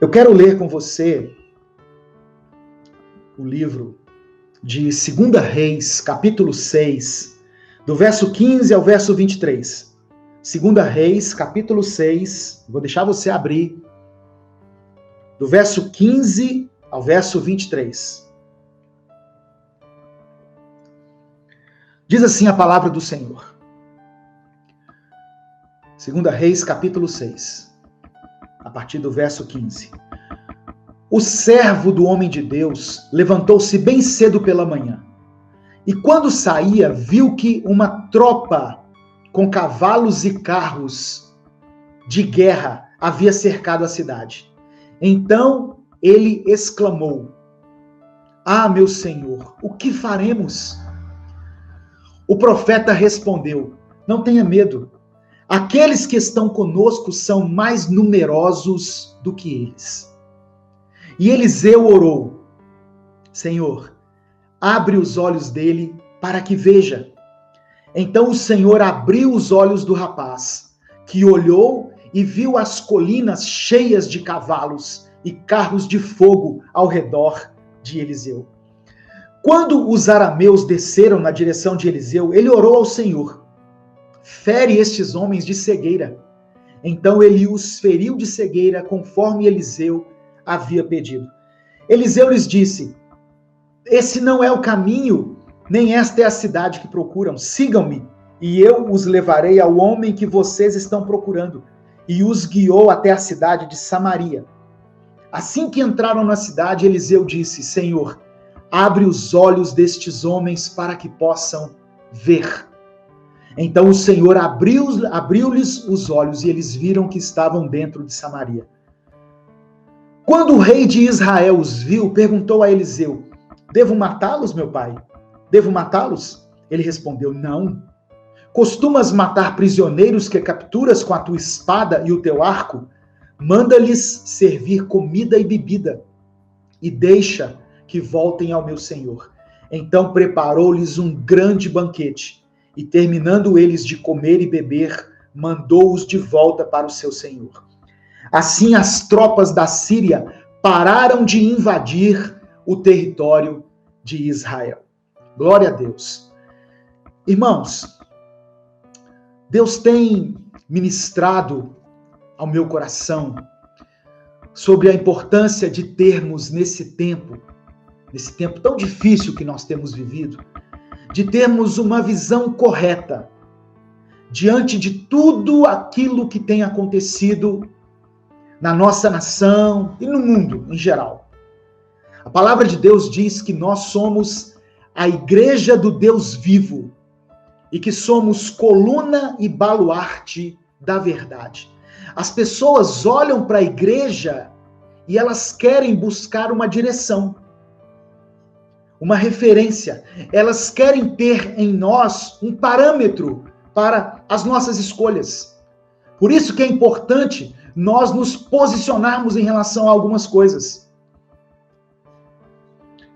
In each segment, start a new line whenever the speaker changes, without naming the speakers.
Eu quero ler com você o livro de 2 Reis, capítulo 6, do verso 15 ao verso 23. 2 Reis, capítulo 6, vou deixar você abrir, do verso 15 ao verso 23. Diz assim a palavra do Senhor. 2 Reis, capítulo 6, a partir do verso 15. O servo do homem de Deus levantou-se bem cedo pela manhã, e quando saía, viu que uma tropa com cavalos e carros de guerra havia cercado a cidade. Então ele exclamou: "Ah, meu senhor, o que faremos?" O profeta respondeu: "Não tenha medo. Aqueles que estão conosco são mais numerosos do que eles." E Eliseu orou: "Senhor, abre os olhos dele para que veja." Então o Senhor abriu os olhos do rapaz, que olhou e viu as colinas cheias de cavalos e carros de fogo ao redor de Eliseu. Quando os arameus desceram na direção de Eliseu, ele orou ao Senhor: "Fere estes homens de cegueira." Então ele os feriu de cegueira, conforme Eliseu havia pedido. Eliseu lhes disse: "Esse não é o caminho, nem esta é a cidade que procuram. Sigam-me, e eu os levarei ao homem que vocês estão procurando." E os guiou até a cidade de Samaria. Assim que entraram na cidade, Eliseu disse: "Senhor, abre os olhos destes homens para que possam ver." Então o Senhor abriu-lhes os olhos, e eles viram que estavam dentro de Samaria. Quando o rei de Israel os viu, perguntou a Eliseu: "Devo matá-los, meu pai? Devo matá-los?" Ele respondeu: "Não. Costumas matar prisioneiros que capturas com a tua espada e o teu arco? Manda-lhes servir comida e bebida, e deixa que voltem ao meu senhor." Então preparou-lhes um grande banquete, e terminando eles de comer e beber, mandou-os de volta para o seu senhor. Assim as tropas da Síria pararam de invadir o território de Israel. Glória a Deus. Irmãos, Deus tem ministrado ao meu coração sobre a importância de termos nesse tempo tão difícil que nós temos vivido, de termos uma visão correta diante de tudo aquilo que tem acontecido na nossa nação e no mundo em geral. A palavra de Deus diz que nós somos a igreja do Deus vivo e que somos coluna e baluarte da verdade. As pessoas olham para a igreja e elas querem buscar uma direção, uma referência. Elas querem ter em nós um parâmetro para as nossas escolhas. Por isso que é importante nós nos posicionarmos em relação a algumas coisas.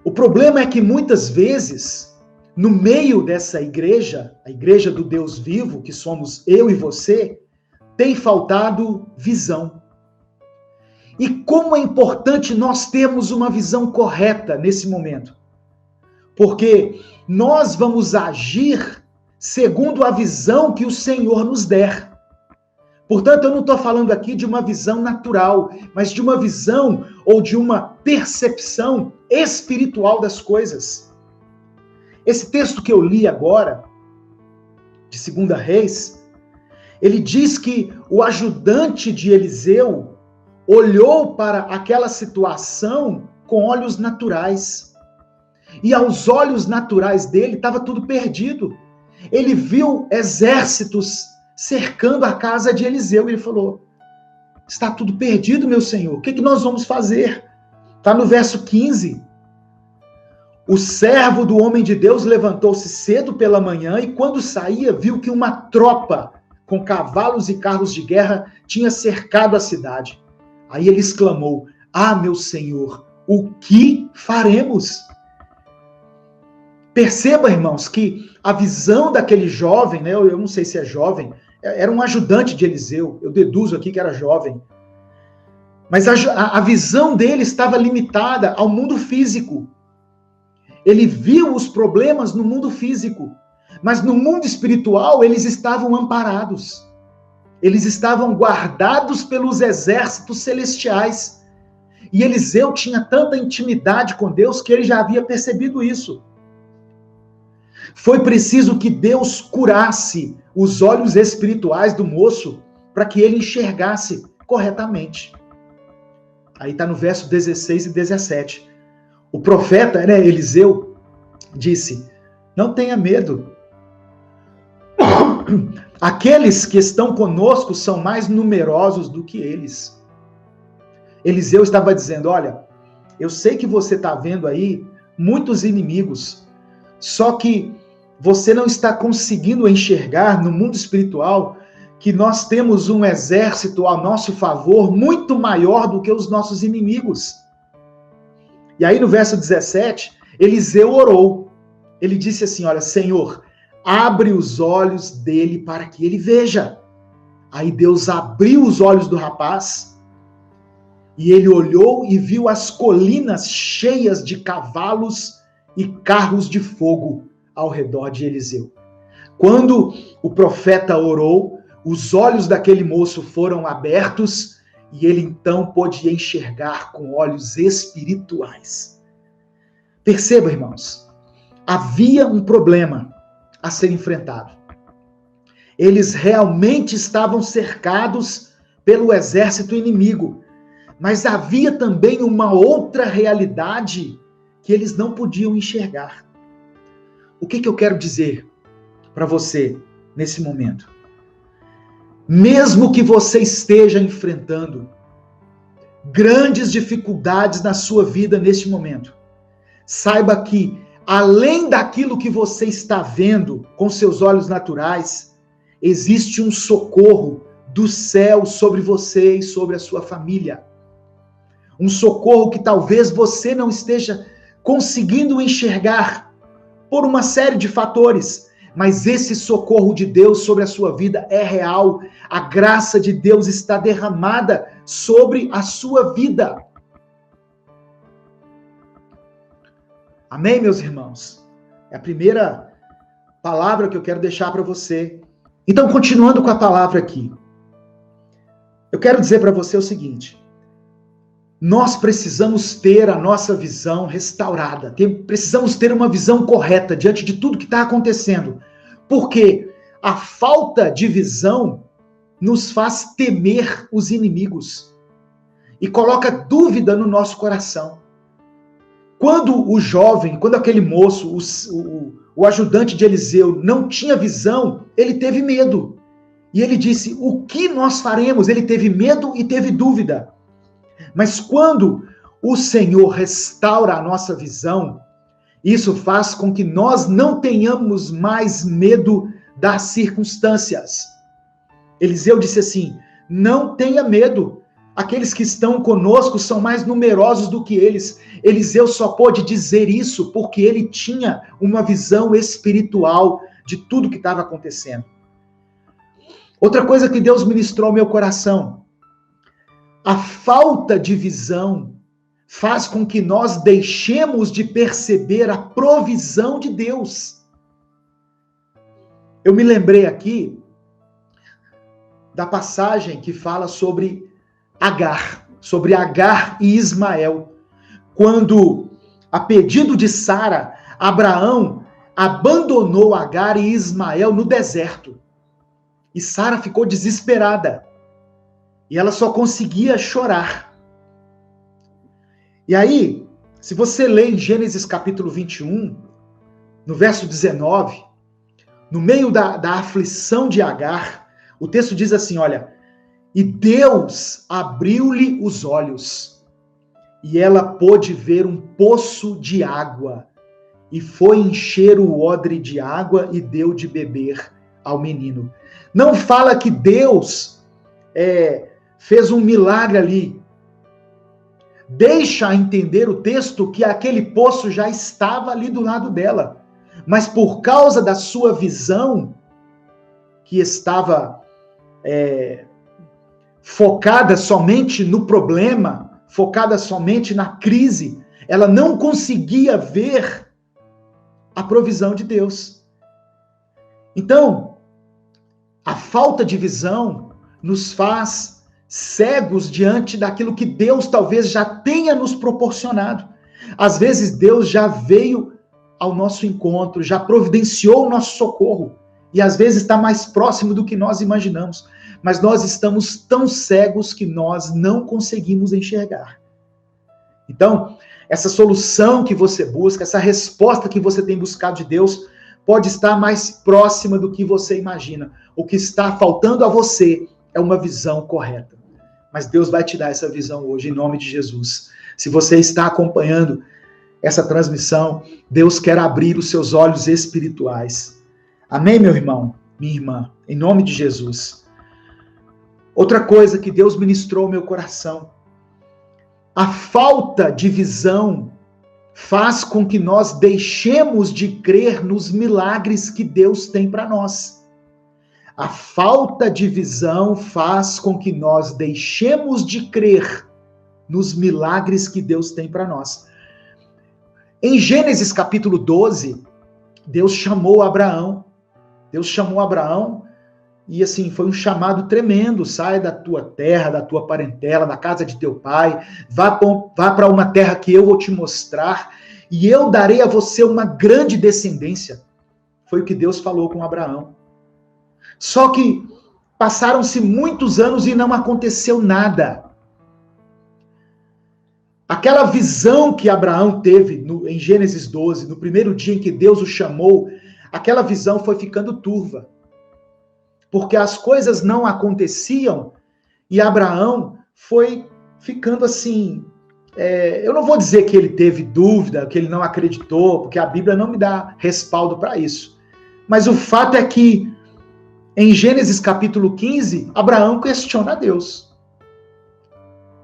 O problema é que muitas vezes, no meio dessa igreja, a igreja do Deus vivo, que somos eu e você, tem faltado visão. E como é importante nós termos uma visão correta nesse momento. Porque nós vamos agir segundo a visão que o Senhor nos der. Portanto, eu não estou falando aqui de uma visão natural, mas de uma visão ou de uma percepção espiritual das coisas. Esse texto que eu li agora, de 2 Reis, ele diz que o ajudante de Eliseu olhou para aquela situação com olhos naturais. E aos olhos naturais dele estava tudo perdido. Ele viu exércitos cercando a casa de Eliseu e ele falou: "Está tudo perdido, meu senhor. O que nós vamos fazer?" Está no verso 15. O servo do homem de Deus levantou-se cedo pela manhã e quando saía viu que uma tropa com cavalos e carros de guerra tinha cercado a cidade. Aí ele exclamou: "Ah, meu senhor, o que faremos?" Perceba, irmãos, que a visão daquele jovem, né, eu não sei se é jovem, era um ajudante de Eliseu, eu deduzo aqui que era jovem. Mas a visão dele estava limitada ao mundo físico. Ele viu os problemas no mundo físico, mas no mundo espiritual eles estavam amparados. Eles estavam guardados pelos exércitos celestiais. E Eliseu tinha tanta intimidade com Deus que ele já havia percebido isso. Foi preciso que Deus curasse os olhos espirituais do moço para que ele enxergasse corretamente. Aí está no verso 16 e 17. O profeta, Eliseu, disse: não tenha medo. Aqueles que estão conosco são mais numerosos do que eles. Eliseu estava dizendo: olha, eu sei que você está vendo aí muitos inimigos, só que você não está conseguindo enxergar no mundo espiritual que nós temos um exército a nosso favor muito maior do que os nossos inimigos. E aí no verso 17, Eliseu orou. Ele disse assim: olha, Senhor, abre os olhos dele para que ele veja. Aí Deus abriu os olhos do rapaz e ele olhou e viu as colinas cheias de cavalos e carros de fogo ao redor de Eliseu. Quando o profeta orou, os olhos daquele moço foram abertos e ele então pôde enxergar com olhos espirituais. Perceba, irmãos, havia um problema a ser enfrentado. Eles realmente estavam cercados pelo exército inimigo, mas havia também uma outra realidade que eles não podiam enxergar. O que eu quero dizer para você nesse momento? Mesmo que você esteja enfrentando grandes dificuldades na sua vida neste momento, saiba que, além daquilo que você está vendo com seus olhos naturais, existe um socorro do céu sobre você e sobre a sua família. Um socorro que talvez você não esteja conseguindo enxergar por uma série de fatores, mas esse socorro de Deus sobre a sua vida é real. A graça de Deus está derramada sobre a sua vida. Amém, meus irmãos? É a primeira palavra que eu quero deixar para você. Então, continuando com a palavra aqui, eu quero dizer para você o seguinte: nós precisamos ter a nossa visão restaurada, precisamos ter uma visão correta diante de tudo que está acontecendo, porque a falta de visão nos faz temer os inimigos e coloca dúvida no nosso coração. Quando aquele moço, o ajudante de Eliseu, não tinha visão, ele teve medo. E ele disse: o que nós faremos? Ele teve medo e teve dúvida. Mas quando o Senhor restaura a nossa visão, isso faz com que nós não tenhamos mais medo das circunstâncias. Eliseu disse assim: não tenha medo. Aqueles que estão conosco são mais numerosos do que eles. Eliseu só pôde dizer isso porque ele tinha uma visão espiritual de tudo que estava acontecendo. Outra coisa que Deus ministrou ao meu coração: a falta de visão faz com que nós deixemos de perceber a provisão de Deus. Eu me lembrei aqui da passagem que fala sobre Agar e Ismael. Quando, a pedido de Sara, Abraão abandonou Agar e Ismael no deserto. E Sara ficou desesperada. E ela só conseguia chorar. E aí, se você lê em Gênesis capítulo 21, no verso 19, no meio da aflição de Agar, o texto diz assim, olha: e Deus abriu-lhe os olhos, e ela pôde ver um poço de água, e foi encher o odre de água e deu de beber ao menino. Não fala que Deus fez um milagre ali. Deixa entender o texto que aquele poço já estava ali do lado dela. Mas por causa da sua visão, que estava focada somente no problema, focada somente na crise, ela não conseguia ver a provisão de Deus. Então, a falta de visão nos faz cegos diante daquilo que Deus talvez já tenha nos proporcionado. Às vezes Deus já veio ao nosso encontro, já providenciou o nosso socorro, e às vezes está mais próximo do que nós imaginamos, mas nós estamos tão cegos que nós não conseguimos enxergar. Então, essa solução que você busca, essa resposta que você tem buscado de Deus, pode estar mais próxima do que você imagina. O que está faltando a você é uma visão correta. Mas Deus vai te dar essa visão hoje, em nome de Jesus. Se você está acompanhando essa transmissão, Deus quer abrir os seus olhos espirituais. Amém, meu irmão, minha irmã? Em nome de Jesus. Outra coisa que Deus ministrou ao meu coração. A falta de visão faz com que nós deixemos de crer nos milagres que Deus tem para nós. A falta de visão faz com que nós deixemos de crer nos milagres que Deus tem para nós. Em Gênesis capítulo 12, Deus chamou Abraão. Deus chamou Abraão e assim, foi um chamado tremendo. Sai da tua terra, da tua parentela, da casa de teu pai, vá para uma terra que eu vou te mostrar e eu darei a você uma grande descendência. Foi o que Deus falou com Abraão. Só que passaram-se muitos anos e não aconteceu nada. Aquela visão que Abraão teve em Gênesis 12, no primeiro dia em que Deus o chamou, aquela visão foi ficando turva. Porque as coisas não aconteciam e Abraão foi ficando assim. Eu não vou dizer que ele teve dúvida, que ele não acreditou, porque a Bíblia não me dá respaldo para isso. Mas o fato é que em Gênesis capítulo 15, Abraão questiona a Deus.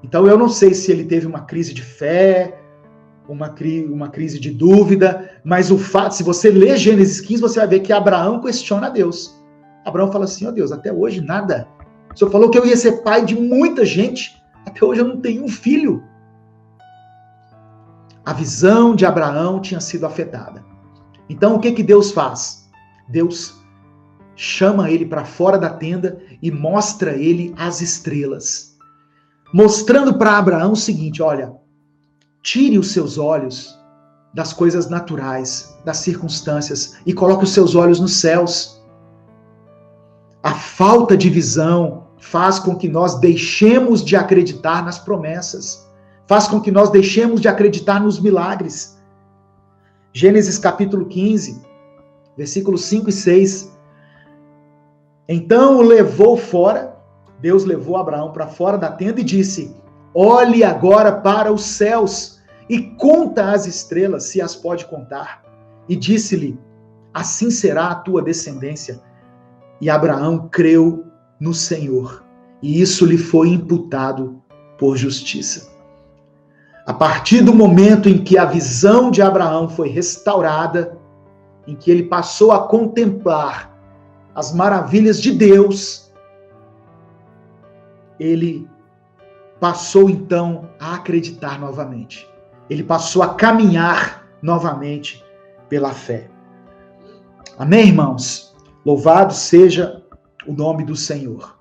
Então eu não sei se ele teve uma crise de fé, uma crise de dúvida, mas o fato, se você ler Gênesis 15, você vai ver que Abraão questiona a Deus. Abraão fala assim, ó Deus, até hoje nada. O Senhor falou que eu ia ser pai de muita gente, até hoje eu não tenho um filho. A visão de Abraão tinha sido afetada. Então o que Deus faz? Deus chama ele para fora da tenda e mostra ele as estrelas. Mostrando para Abraão o seguinte, olha, tire os seus olhos das coisas naturais, das circunstâncias, e coloque os seus olhos nos céus. A falta de visão faz com que nós deixemos de acreditar nas promessas, faz com que nós deixemos de acreditar nos milagres. Gênesis capítulo 15, versículos 5 e 6. Então o levou fora, Deus levou Abraão para fora da tenda e disse, olhe agora para os céus e conta as estrelas, se as pode contar. E disse-lhe, assim será a tua descendência. E Abraão creu no Senhor, e isso lhe foi imputado por justiça. A partir do momento em que a visão de Abraão foi restaurada, em que ele passou a contemplar as maravilhas de Deus, ele passou então a acreditar novamente. Ele passou a caminhar novamente pela fé. Amém, irmãos? Louvado seja o nome do Senhor.